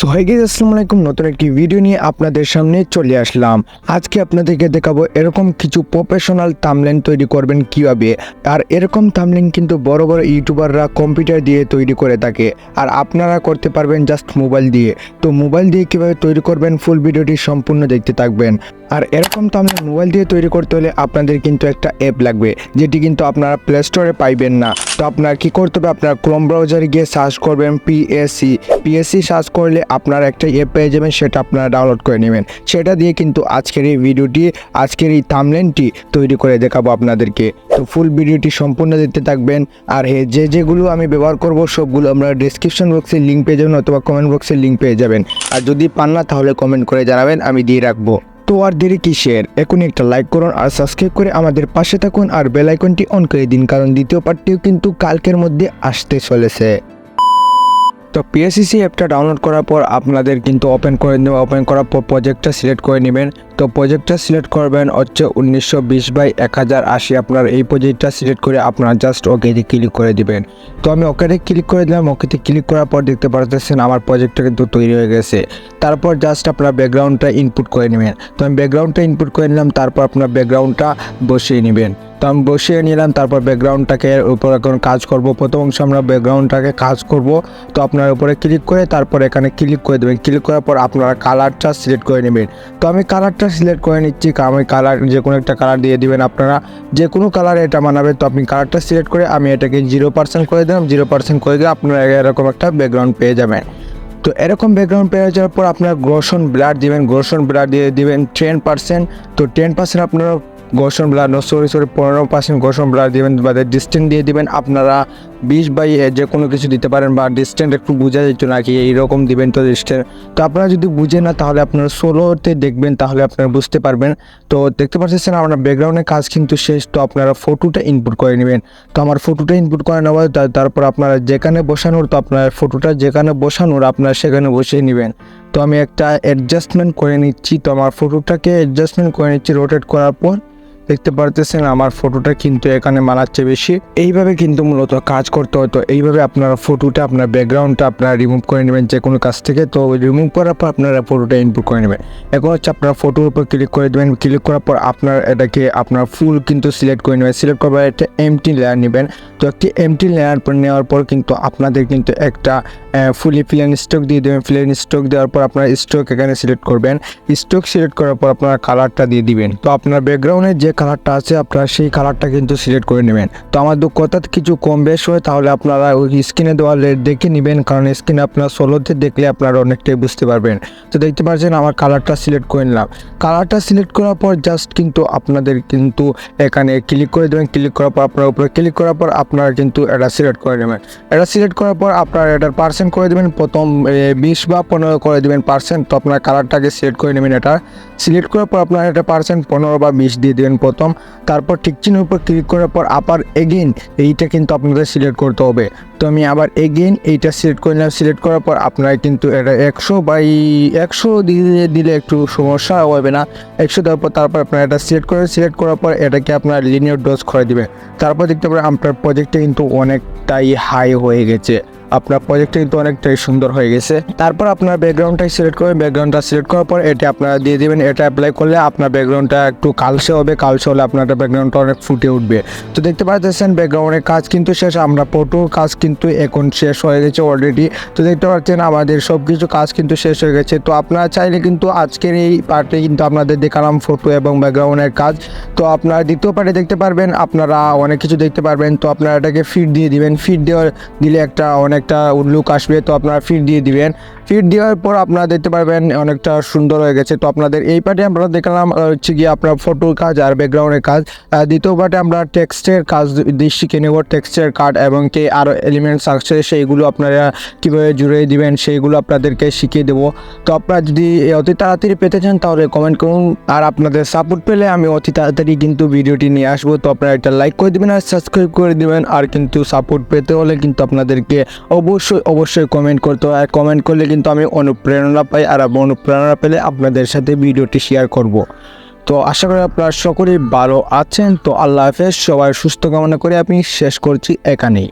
So hi guys, আসসালামু আলাইকুম। নতুন একটি ভিডিও নিয়ে আপনাদের সামনে চলে আসলাম। আজকে আপনাদেরকে দেখাবো এরকম কিছু প্রফেশনাল থাম্বনেল তৈরি করবেন কিভাবে। আর এরকম থাম্বনেল কিন্তু বড় বড় ইউটিউবাররা কম্পিউটার দিয়ে তৈরি করে থাকে, আর আপনারা করতে পারবেন জাস্ট মোবাইল দিয়ে। তো মোবাইল দিয়ে কিভাবে তৈরি করবেন ফুল ভিডিওটি সম্পূর্ণ দেখতে থাকবেন। আর এরকম থাম্বনেল মোবাইল দিয়ে তৈরি করতে হলে আপনাদের কিন্তু একটা অ্যাপ লাগবে, যেটি কিন্তু আপনারা প্লে স্টোরে পাইবেন না। তো আপনার কি করতে হবে, আপনার ক্রোম ব্রাউজারে গিয়ে সার্চ করবেন পিএসসি সার্চ করলে আপনার একটা অ্যাপ পেয়ে যাবেন, সেটা আপনারা ডাউনলোড করে নেবেন। সেটা দিয়ে কিন্তু আজকের এই ভিডিওটি, আজকের এই থাম্বনেলটি তৈরি করে দেখাবো আপনাদেরকে। তো ফুল ভিডিওটি সম্পূর্ণ দেখতে থাকবেন। আর যেগুলো আমি ব্যবহার করব সবগুলো আমরা ডিসক্রিপশন বক্সে লিঙ্ক পেয়ে যাবেন অথবা কমেন্ট বক্সে লিঙ্ক পেয়ে যাবেন। আর যদি পান না তাহলে কমেন্ট করে জানাবেন, আমি দিয়ে রাখবো। তো আর দেরি কিসের, এখনই একটা লাইক করুন আর সাবস্ক্রাইব করে আমাদের পাশে থাকুন আর বেল আইকনটি অন করে দিন, কারণ দ্বিতীয় পার্টটিও কিন্তু কালকের মধ্যে আসতে চলেছে। তো পিএসসি অ্যাপটা ডাউনলোড করার পর আপনাদের কিন্তু ওপেন করে নেবেন। ওপেন করার পর প্রজেক্টটা সিলেক্ট করে নেবেন। তো প্রজেক্টটা সিলেক্ট করবেন হচ্ছে 1920x1080। আপনার এই প্রজেক্টটা সিলেক্ট করে আপনারা জাস্ট ওকেতে ক্লিক করে দিবেন। তো আমি ওকেতে ক্লিক করে দিলাম। ওকেতে ক্লিক করার পর দেখতে পাচ্ছেন আমার প্রজেক্টটা কিন্তু তৈরি হয়ে গেছে। তারপর জাস্ট আপনার ব্যাকগ্রাউন্ডটা ইনপুট করে নেবেন। তো আমি ব্যাকগ্রাউন্ডটা ইনপুট করে নিলাম। তারপর আপনার ব্যাকগ্রাউন্ডটা বসিয়ে নেবেন। তো আমি বসিয়ে নিলাম। তারপর ব্যাকগ্রাউন্ডটাকে উপর এখন কাজ করব। প্রথম অংশ আমরা ব্যাকগ্রাউন্ডটাকে কাজ করব। তো আপনার উপরে ক্লিক করে তারপর এখানে ক্লিক করে দেবেন। ক্লিক করার পর আপনারা কালারটা সিলেক্ট করে নেবেন। তো আমি কালারটা সিলেক্ট করে নিচ্ছি। আমি কালার যে কোনো একটা কালার দিয়ে দিবেন, আপনারা যে কোনো কালার এটা মানাবে। তো আপনি কালারটা সিলেক্ট করে আমি এটাকে 0% করে দিলাম। 0% করে দিয়ে আপনারা এরকম একটা ব্যাকগ্রাউন্ড পেয়ে যাবেন। তো এরকম ব্যাকগ্রাউন্ড পেয়ে যাওয়ার পর আপনারা গ্রোশন ব্লার দিবেন। গ্রোশন ব্লার দিয়ে দিবেন 10%। তো 10% আপনারা গ্রোশন ব্লার 15% গ্রোশন ব্লার দিবেন, বা ডিস্টেন্স দিয়ে দিবেন আপনারা 20 বাই যে কোনো কিছু দিতে পারেন, বা ডিস্টেন্স একটু বোঝা যেত নাকি এইরকম দিবেন। তো ডিস্টেন্স তো আপনারা যদি বুঝে না তাহলে আপনারা সোলোতে দেখবেন, তাহলে আপনারা বুঝতে পারবেন। তো দেখতে পাচ্ছেন আপনার ব্যাকগ্রাউন্ডের কাজ কিন্তু শেষ। তো আপনারা ফটোটা ইনপুট করে নেবেন। তো আমার ফটোটা ইনপুট করে নেওয়া, তারপর আপনারা যেখানে বসানোর, তো আপনার ফটোটা যেখানে বসানোর আপনারা সেখানে বসিয়ে নেবেন। তো আমি একটা অ্যাডজাস্টমেন্ট করে নিচ্ছি। তো আমার ফটোটাকে অ্যাডজাস্টমেন্ট করে নিচ্ছি। রোটেট করার পর দেখতে পারতেছেন আমার ফটোটা কিন্তু এখানে মানাচ্ছে বেশি। এইভাবে কিন্তু মূলত কাজ করতে হয়। তো এইভাবে আপনারা ফটোটা, আপনার ব্যাকগ্রাউন্ডটা আপনারা রিমুভ করে নেবেন যে কোনো কাজ থেকে। তো রিমুভ করার পর আপনারা ফটোটা ইনপুট করে নেবেন। এখন হচ্ছে আপনারা ফটোর উপর ক্লিক করে দেবেন। ক্লিক করার পর আপনার এটাকে আপনার ফুল কিন্তু সিলেক্ট করে নেবেন। সিলেক্ট করার পর একটা এমটি লেয়ার নেবেন। তো একটি এমটি লেয়ার নেওয়ার পর কিন্তু আপনাদের কিন্তু একটা ফুলি প্লেন স্ট্রোক দিয়ে দেবেন। প্লেন স্ট্রোক দেওয়ার পর আপনার স্ট্রোক এখানে সিলেক্ট করবেন। স্ট্রোক সিলেক্ট করার পর আপনারা কালারটা দিয়ে দিবেন। তো আপনার ব্যাকগ্রাউন্ডে যে কালারটা আছে আপনারা সেই কালারটা কিন্তু সিলেক্ট করে নেবেন। তো আমার কথা কিছু কম বেশ হয় তাহলে আপনারা ওই স্ক্রিনে দেওয়া দেখে নেবেন, কারণ স্ক্রিনে আপনারা সোলোতে দেখলে আপনারা অনেকটাই বুঝতে পারবেন। তো দেখতে পাচ্ছেন আমার কালারটা সিলেক্ট করে নিলাম। কালারটা সিলেক্ট করার পর জাস্ট কিন্তু আপনাদের কিন্তু এখানে ক্লিক করে দেবেন। ক্লিক করার পর আপনার উপরে ক্লিক করার পর আপনারা কিন্তু এটা সিলেক্ট করে নেবেন। এটা সিলেক্ট করার পর আপনারা এটার পার্সেন্ট করে দেবেন। প্রথম 20 বা 15 করে দেবেন পার্সেন্ট। তো আপনার কালারটাকে সিলেক্ট করে নেবেন। এটা সিলেক্ট করার পর আপনারা এটা পার্সেন্ট 15 বা 20 দিয়ে দেবেন প্রথম। তারপর ঠিক চিহ্নের উপর ক্লিক করার পর আবার এগেইন এইটা কিন্তু আপনাদের সিলেক্ট করতে হবে। তো আমি আবার এগেইন এইটা সিলেক্ট করে নিলাম। সিলেক্ট করার পর আপনারা কিন্তু এটা 100/100 দিলে একটু সমস্যা হবে না। 100 দেওয়ার পর তারপর আপনারা এটা সিলেক্ট করার পর এটাকে আপনার লিনিয়ার ডজ করে দিবেন। তারপর দেখতে পারেন আপনার প্রজেক্টটা কিন্তু অনেকটাই হাই হয়ে গেছে। আপনার প্রজেক্টটা কিন্তু অনেকটাই সুন্দর হয়ে গেছে। তারপর আপনার ব্যাকগ্রাউন্ডটাই সিলেক্ট করবেন। ব্যাকগ্রাউন্ডটা সিলেক্ট করার পর এটা আপনারা দিয়ে দেবেন। এটা অ্যাপ্লাই করলে আপনার ব্যাকগ্রাউন্ডটা একটু কালসে হবে। কালসে হলে আপনার ব্যাকগ্রাউন্ডটা অনেক ফুটে উঠবে। তো দেখতে পাচ্ছেন ব্যাকগ্রাউন্ডের কাজ কিন্তু শেষ। আমরা ফটোর কাজ কিন্তু এখন শেষ হয়ে গেছে অলরেডি। তো দেখতে পাচ্ছেন আমাদের সব কিছু কাজ কিন্তু শেষ হয়ে গেছে। তো আপনারা চাইলে কিন্তু আজকের এই পার্টে কিন্তু আপনাদের দেখালাম ফটো এবং ব্যাকগ্রাউন্ডের কাজ। তো আপনারা দ্বিতীয় পার্টে দেখতে পারবেন, আপনারা অনেক কিছু দেখতে পারবেন। তো আপনারা এটাকে ফিড দিয়ে দিবেন। ফিড দিলে একটা অনেকটা লুক আসবে। তো আপনারা ফিড দিয়ে দিবেন। ফিড দেওয়ার পর আপনারা দেখতে পারবেন অনেকটা সুন্দর হয়ে গেছে। তো আপনাদের এই পার্টে আমরা দেখলাম হচ্ছে গিয়ে আপনার ফটোর কাজ আর ব্যাকগ্রাউন্ডের কাজ। দ্বিতীয় পার্টে আমরা টেক্সটের কাজ শিখে নেব। টেক্সটের কার্ড এবং কি আরও এলিমেন্টস আছে সেইগুলো আপনারা কীভাবে জুড়ে দিবেন সেইগুলো আপনাদেরকে শিখিয়ে দেবো। তো আপনারা যদি অতি তাড়াতাড়ি পেতে চান তাহলে কমেন্ট করুন। আর আপনাদের সাপোর্ট পেলে আমি অতি তাড়াতাড়ি কিন্তু ভিডিওটি নিয়ে আসবো। তো আপনারা একটা লাইক করে দেবেন আর সাবস্ক্রাইব করে দেবেন। আর কিন্তু সাপোর্ট পেতে হলে কিন্তু আপনাদেরকে অবশ্যই কমেন্ট করতে হয়। আর কমেন্ট করলে কিন্তু আমি অনুপ্রেরণা পাই, আর অনুপ্রেরণা পেলে আপনাদের সাথে ভিডিওটি শেয়ার করব। তো আশা করি আপনারা সকলেই ভালো আছেন। তো আল্লাহ হাফেজ, সবাই সুস্থ কামনা করে আমি শেষ করছি এখানেই।